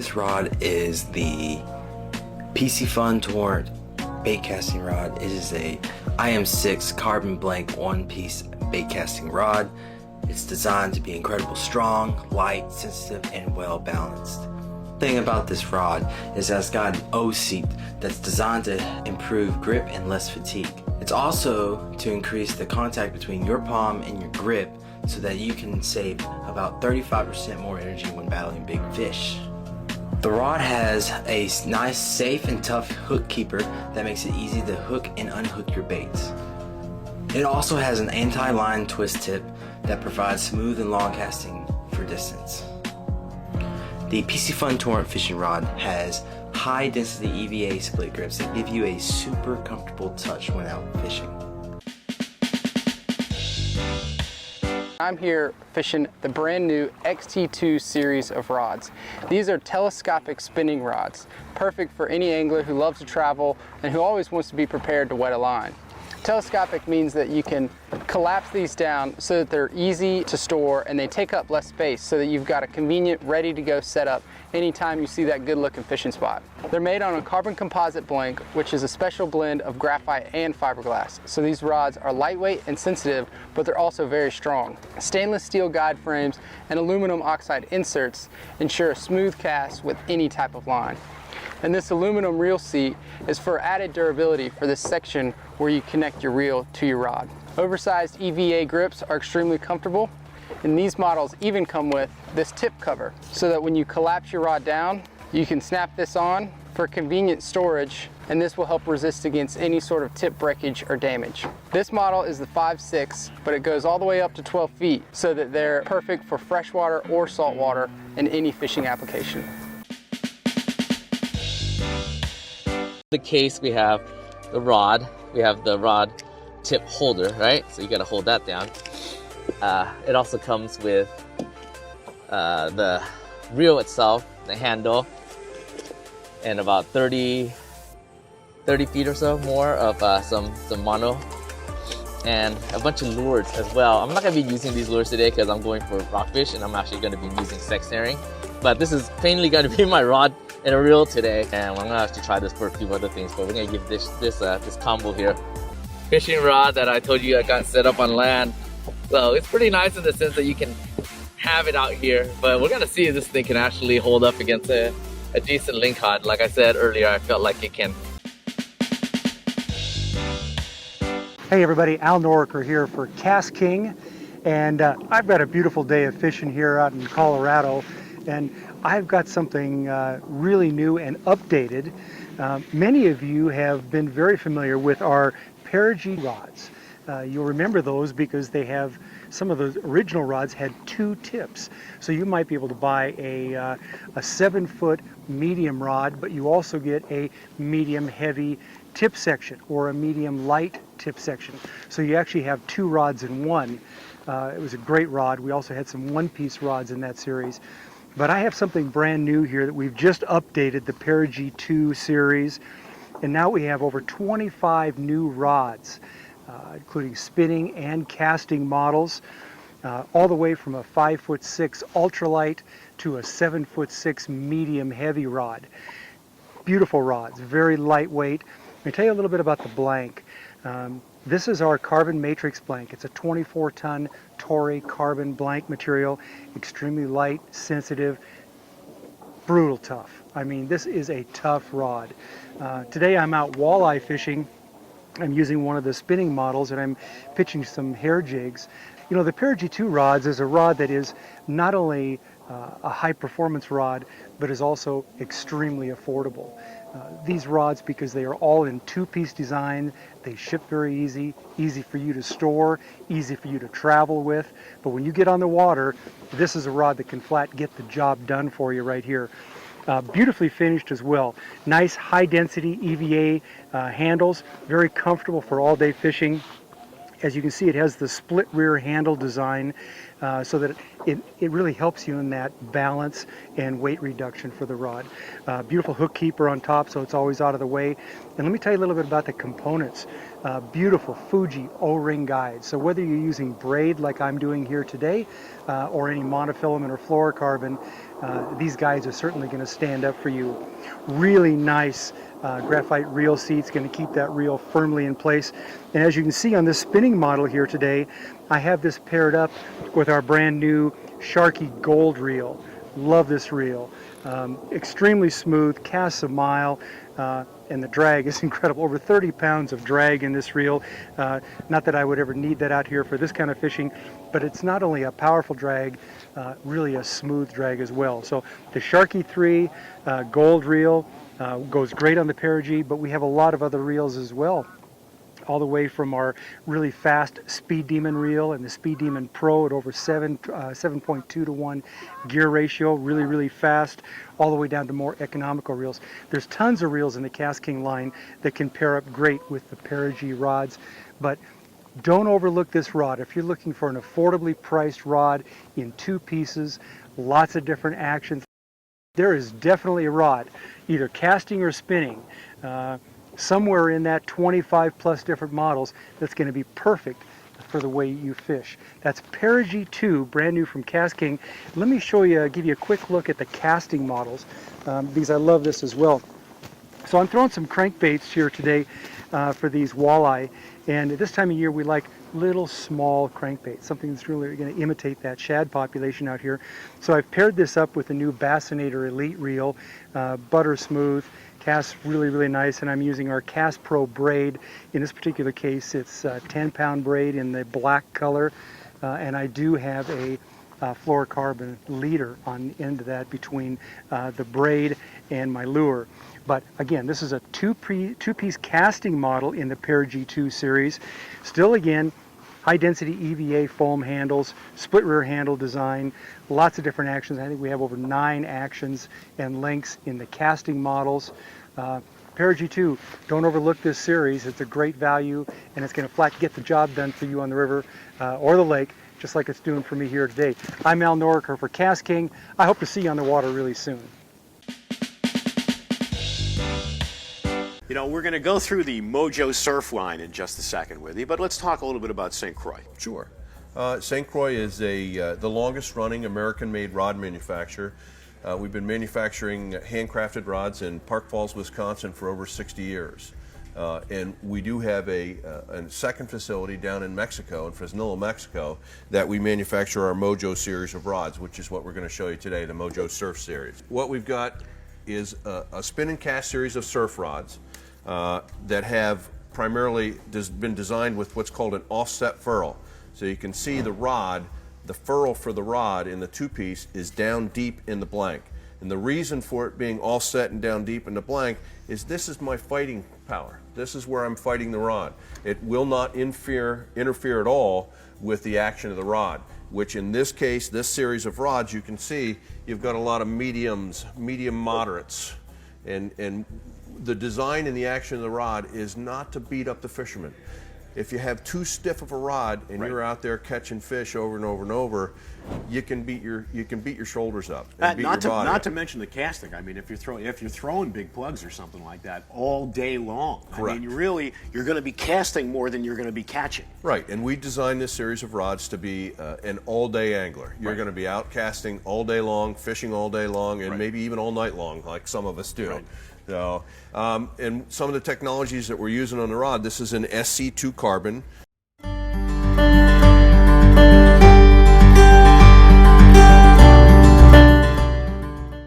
this rod is the Piscifun Torrent bait casting rod. It is a IM6 carbon blank one-piece bait casting rod. It's designed to be incredibly strong, light, sensitive, and well balanced. The thing about this rod is that it's got an O seat that's designed to improve grip and less fatigue. It's also to increase the contact between your palm and your grip so that you can save about 35% more energy when battling big fish. The rod has a nice, safe, and tough hook keeper that makes it easy to hook and unhook your baits. It also has an anti-line twist tip that provides smooth and long casting for distance. The Piscifun Torrent fishing rod has high density EVA split grips that give you a super comfortable touch when out fishing. I'm here fishing the brand new XT2 series of rods. These are telescopic spinning rods, perfect for any angler who loves to travel and who always wants to be prepared to wet a line. Telescopic means that you can collapse these down so that they're easy to store and they take up less space so that you've got a convenient, ready to go setup anytime you see that good looking fishing spot. They're made on a carbon composite blank, which is a special blend of graphite and fiberglass. So these rods are lightweight and sensitive, but they're also very strong. Stainless steel guide frames and aluminum oxide inserts ensure a smooth cast with any type of line. And this aluminum reel seat is for added durability for this section where you connect your reel to your rod. Oversized EVA grips are extremely comfortable, and these models even come with this tip cover so that when you collapse your rod down, you can snap this on for convenient storage, and this will help resist against any sort of tip breakage or damage. This model is the 5.6, but it goes all the way up to 12 feet so that they're perfect for freshwater or saltwater in any fishing application. The case, we have the rod, we have the rod tip holder, right? So you got to hold that down. It also comes with the reel itself, the handle, and about 30 feet or so more of some mono, and a bunch of lures as well. I'm not going to be using these lures today because I'm going for rockfish and I'm actually going to be using sex herring. But this is plainly going to be my rod and a reel today, and I'm going to actually try this for a few other things, but we're going to give this combo here. Fishing rod that I told you I got set up on land. So it's pretty nice in the sense that you can have it out here, but we're going to see if this thing can actually hold up against a decent link cod. Like I said earlier, I felt like it can. Hey everybody, Al Noriker here for KastKing, and I've got a beautiful day of fishing here out in Colorado, and I've got something really new and updated. Many of you have been very familiar with our Perigee rods. You'll remember those because they have, some of those original rods had two tips. So you might be able to buy a 7-foot medium rod, but you also get a medium heavy tip section or a medium light tip section. So you actually have two rods in one. It was a great rod. We also had some one-piece rods in that series. But I have something brand new here that we've just updated, the Perigee 2 series. And now we have over 25 new rods, including spinning and casting models, all the way from a 5'6" ultralight to a 7'6" medium heavy rod. Beautiful rods, very lightweight. Let me tell you a little bit about the blank. This is our carbon matrix blank. It's a 24-ton Torrent carbon blank material, extremely light, sensitive, brutal tough. I mean, this is a tough rod. Today I'm out walleye fishing. I'm using one of the spinning models and I'm pitching some hair jigs. You know, the Perigee 2 rods is a rod that is not only a high performance rod, but is also extremely affordable. These rods, because they are all in two-piece design, they ship very easy for you to store, easy for you to travel with. But when you get on the water, this is a rod that can flat get the job done for you right here. Beautifully finished as well. Nice high-density EVA handles, very comfortable for all-day fishing. As you can see, it has the split rear handle design so that it really helps you in that balance and weight reduction for the rod. Beautiful hook keeper on top, so it's always out of the way. And let me tell you a little bit about the components. Beautiful Fuji O-ring guides. So whether you're using braid like I'm doing here today, or any monofilament or fluorocarbon, these guides are certainly going to stand up for you. Really nice graphite reel seats, going to keep that reel firmly in place. And as you can see on this spinning model here today, I have this paired up with our brand new Sharky Gold reel. Love this reel. Extremely smooth, casts a mile, and the drag is incredible. Over 30 pounds of drag in this reel. Not that I would ever need that out here for this kind of fishing, but it's not only a powerful drag, really a smooth drag as well. So the Sharky 3 Gold reel goes great on the Perigee, but we have a lot of other reels as well. All the way from our really fast Speed Demon reel and the Speed Demon Pro at over 7.2 to 1 gear ratio, really fast, all the way down to more economical reels. There's tons of reels in the KastKing line that can pair up great with the Perigee rods, but don't overlook this rod. If you're looking for an affordably priced rod in 2 pieces, lots of different actions, there is definitely a rod, either casting or spinning, somewhere in that 25 plus different models that's going to be perfect for the way you fish. That's Perigee 2, brand new from KastKing. Let me show you, give you a quick look at the casting models, because I love this as well. So I'm throwing some crankbaits here today for these walleye, and at this time of year we like little small crankbaits, something that's really going to imitate that shad population out here. So I've paired this up with the new Bassinator Elite reel, butter smooth, casts really nice, and I'm using our Cast Pro braid. In this particular case, it's 10-pound braid in the black color, and I do have a fluorocarbon leader on the end of that between the braid and my lure. But again, this is a two-piece casting model in the Perigee 2 series. Still, again, high-density EVA foam handles, split rear handle design, lots of different actions. I think we have over 9 actions and lengths in the casting models. Perigee 2, don't overlook this series. It's a great value, and it's going to get the job done for you on the river or the lake, just like it's doing for me here today. I'm Al Noriker for KastKing. I hope to see you on the water really soon. You know, we're going to go through the Mojo surf line in just a second with you, but let's talk a little bit about St. Croix. Sure. St. Croix is the longest running American-made rod manufacturer. We've been manufacturing handcrafted rods in Park Falls, Wisconsin for over 60 years. And we do have a second facility down in Mexico, in Fresnillo, Mexico, that we manufacture our Mojo series of rods, which is what we're going to show you today, the Mojo Surf Series. What we've got is a spin and cast series of surf rods that have primarily been designed with what's called an offset furl. So you can see the rod, the furl for the rod in the 2-piece is down deep in the blank. And the reason for it being offset and down deep in the blank is this is my fighting power. This is where I'm fighting the rod. It will not interfere at all with the action of the rod, which in this case, this series of rods, you can see you've got a lot of mediums, medium moderates, and the design and the action of the rod is not to beat up the fisherman. If you have too stiff of a rod and you're out there catching fish over and over and over, you can beat your shoulders up. And Not to mention the casting. I mean, if you're throwing big plugs or something like that all day long, correct. I mean, you're going to be casting more than you're going to be catching. Right, and we designed this series of rods to be an all-day angler. You're going to be out casting all day long, fishing all day long, and maybe even all night long, like some of us do. Right. So, and some of the technologies that we're using on the rod, this is an SC2 carbon.